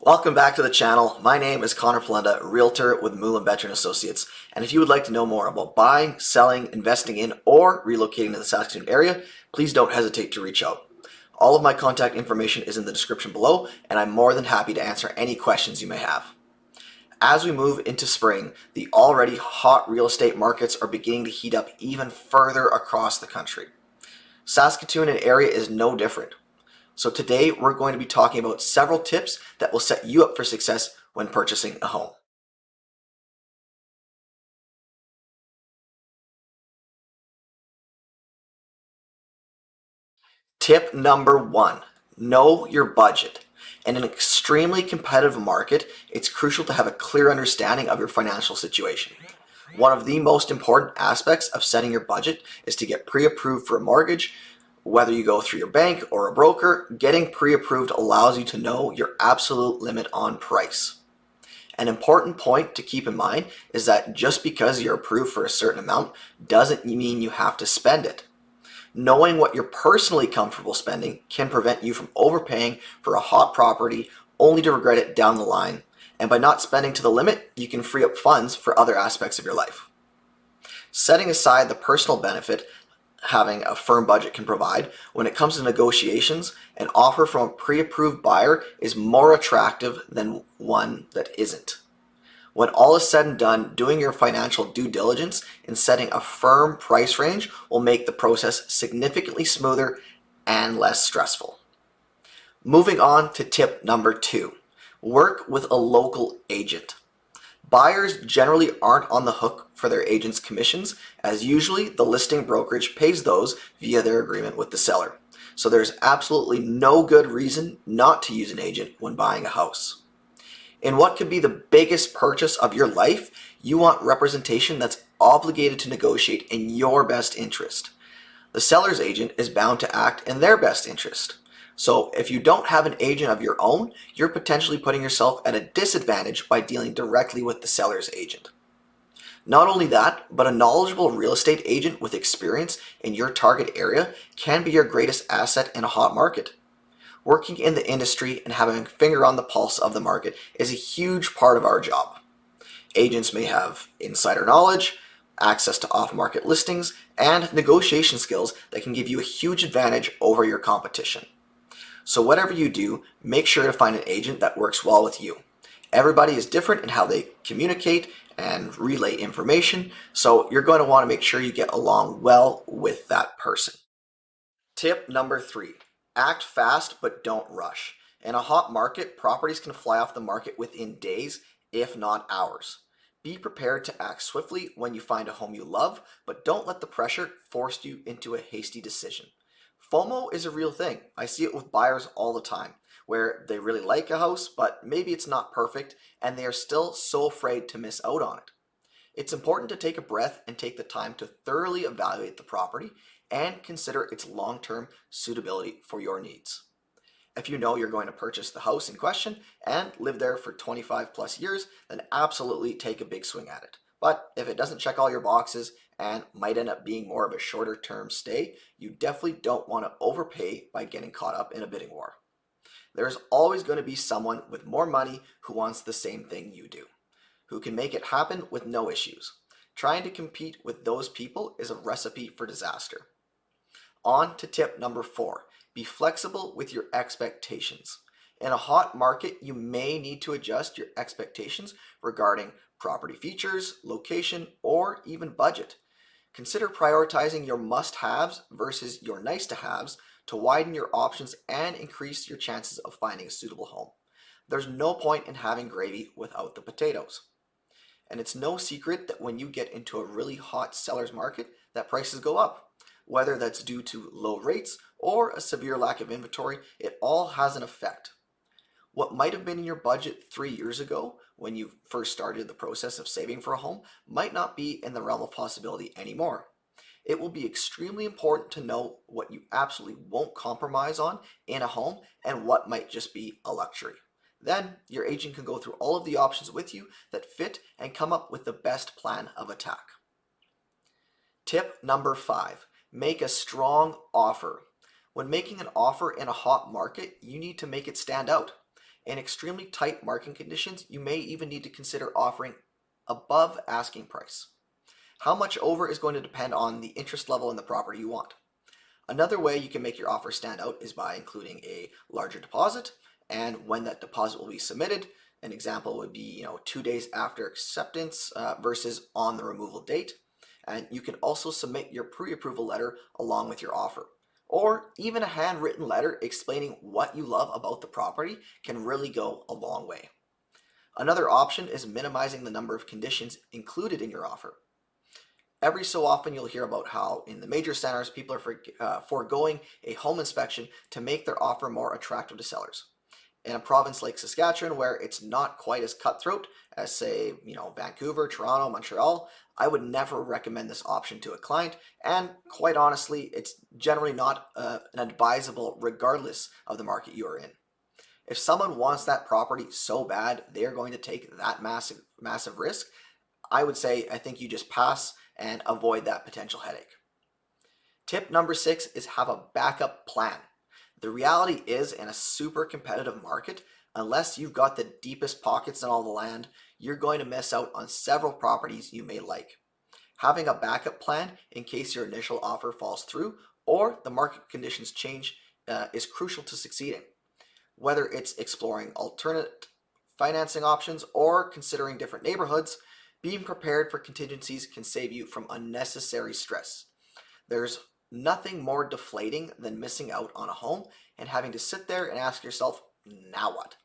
Welcome back to the channel. My name is Conor Palendat, Realtor with Moulin Veteran Associates. And if you would like to know more about buying, selling, investing in, or relocating to the Saskatoon area, please don't hesitate to reach out. All of my contact information is in the description below, and I'm more than happy to answer any questions you may have. As we move into spring, the already hot real estate markets are beginning to heat up even further across the country. Saskatoon and area is no different. So today we're going to be talking about several tips that will set you up for success when purchasing a home. Tip number one, know your budget. In an extremely competitive market, it's crucial to have a clear understanding of your financial situation. One of the most important aspects of setting your budget is to get pre-approved for a mortgage. Whether you go through your bank or a broker, getting pre-approved allows you to know your absolute limit on price. An important point to keep in mind is that just because you're approved for a certain amount doesn't mean you have to spend it. Knowing what you're personally comfortable spending can prevent you from overpaying for a hot property only to regret it down the line. And by not spending to the limit, you can free up funds for other aspects of your life. Setting aside the personal benefit having a firm budget can provide, when it comes to negotiations, an offer from a pre-approved buyer is more attractive than one that isn't. When all is said and done, doing your financial due diligence and setting a firm price range will make the process significantly smoother and less stressful. Moving on to tip number two, work with a local agent. Buyers generally aren't on the hook for their agent's commissions, as usually the listing brokerage pays those via their agreement with the seller. So there's absolutely no good reason not to use an agent when buying a house. In what could be the biggest purchase of your life, you want representation that's obligated to negotiate in your best interest. The seller's agent is bound to act in their best interest. So if you don't have an agent of your own, you're potentially putting yourself at a disadvantage by dealing directly with the seller's agent. Not only that, but a knowledgeable real estate agent with experience in your target area can be your greatest asset in a hot market. Working in the industry and having a finger on the pulse of the market is a huge part of our job. Agents may have insider knowledge, access to off-market listings, and negotiation skills that can give you a huge advantage over your competition. So whatever you do, make sure to find an agent that works well with you. Everybody is different in how they communicate and relay information, so you're going to want to make sure you get along well with that person. Tip number three, act fast but don't rush. In a hot market, properties can fly off the market within days, if not hours. Be prepared to act swiftly when you find a home you love, but don't let the pressure force you into a hasty decision. FOMO is a real thing. I see it with buyers all the time, where they really like a house, but maybe it's not perfect, and they are still so afraid to miss out on it. It's important to take a breath and take the time to thoroughly evaluate the property and consider its long-term suitability for your needs. If you know you're going to purchase the house in question and live there for 25 plus years, then absolutely take a big swing at it. But if it doesn't check all your boxes and might end up being more of a shorter term stay, you definitely don't want to overpay by getting caught up in a bidding war. There's always going to be someone with more money who wants the same thing you do, who can make it happen with no issues. Trying to compete with those people is a recipe for disaster. On to tip number four, be flexible with your expectations. In a hot market, you may need to adjust your expectations regarding property features, location, or even budget. Consider prioritizing your must-haves versus your nice-to-haves to widen your options and increase your chances of finding a suitable home. There's no point in having gravy without the potatoes. And it's no secret that when you get into a really hot seller's market, that prices go up. Whether that's due to low rates or a severe lack of inventory, it all has an effect. What might have been in your budget 3 years ago when you first started the process of saving for a home might not be in the realm of possibility anymore. It will be extremely important to know what you absolutely won't compromise on in a home and what might just be a luxury. Then your agent can go through all of the options with you that fit and come up with the best plan of attack. Tip number five, make a strong offer. When making an offer in a hot market, you need to make it stand out. In extremely tight market conditions, you may even need to consider offering above asking price. How much over is going to depend on the interest level in the property you want. Another way you can make your offer stand out is by including a larger deposit and when that deposit will be submitted. An example would be 2 days after acceptance versus on the removal date. And you can also submit your pre-approval letter along with your offer. Or even a handwritten letter explaining what you love about the property can really go a long way. Another option is minimizing the number of conditions included in your offer. Every so often you'll hear about how in the major centers people are foregoing a home inspection to make their offer more attractive to sellers. In a province like Saskatchewan, where it's not quite as cutthroat as, say, Vancouver, Toronto, Montreal, I would never recommend this option to a client, and quite honestly, it's generally not an advisable regardless of the market you are in. If someone wants that property so bad, they're going to take that massive risk, I would say I think you just pass and avoid that potential headache. Tip number 6 is have a backup plan. The reality is, in a super competitive market, unless you've got the deepest pockets in all the land, you're going to miss out on several properties you may like. Having a backup plan in case your initial offer falls through or the market conditions change is crucial to succeeding. Whether it's exploring alternate financing options or considering different neighborhoods, being prepared for contingencies can save you from unnecessary stress. There's nothing more deflating than missing out on a home and having to sit there and ask yourself, now what?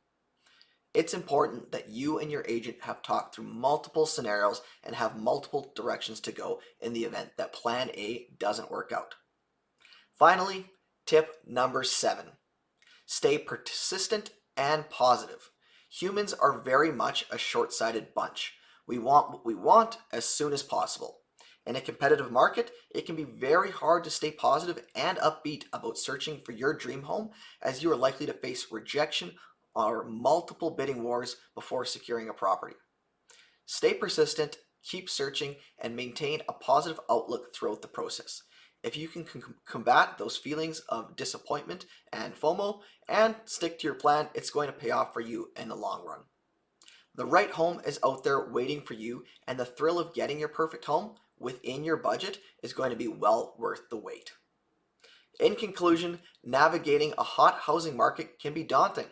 It's important that you and your agent have talked through multiple scenarios and have multiple directions to go in the event that plan A doesn't work out. Finally, tip number 7. Stay persistent and positive. Humans are very much a short-sighted bunch. We want what we want as soon as possible. In a competitive market, it can be very hard to stay positive and upbeat about searching for your dream home, as you are likely to face rejection or multiple bidding wars before securing a property. Stay persistent, keep searching, and maintain a positive outlook throughout the process. If you can combat those feelings of disappointment and FOMO and stick to your plan, it's going to pay off for you in the long run. The right home is out there waiting for you, and the thrill of getting your perfect home within your budget is going to be well worth the wait. In conclusion, navigating a hot housing market can be daunting,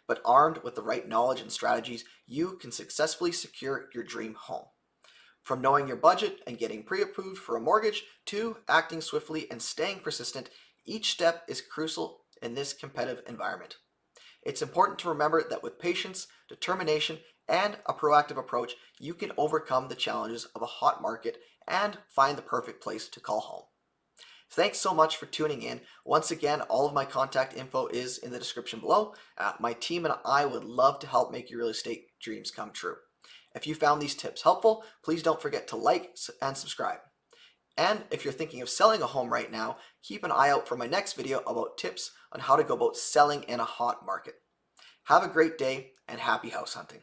but armed with the right knowledge and strategies, you can successfully secure your dream home. From knowing your budget and getting pre-approved for a mortgage to acting swiftly and staying persistent, each step is crucial in this competitive environment. It's important to remember that with patience, determination, and a proactive approach, you can overcome the challenges of a hot market and find the perfect place to call home. Thanks so much for tuning in. Once again, all of my contact info is in the description below. My team and I would love to help make your real estate dreams come true. If you found these tips helpful, please don't forget to like and subscribe. And if you're thinking of selling a home right now, keep an eye out for my next video about tips on how to go about selling in a hot market. Have a great day and happy house hunting.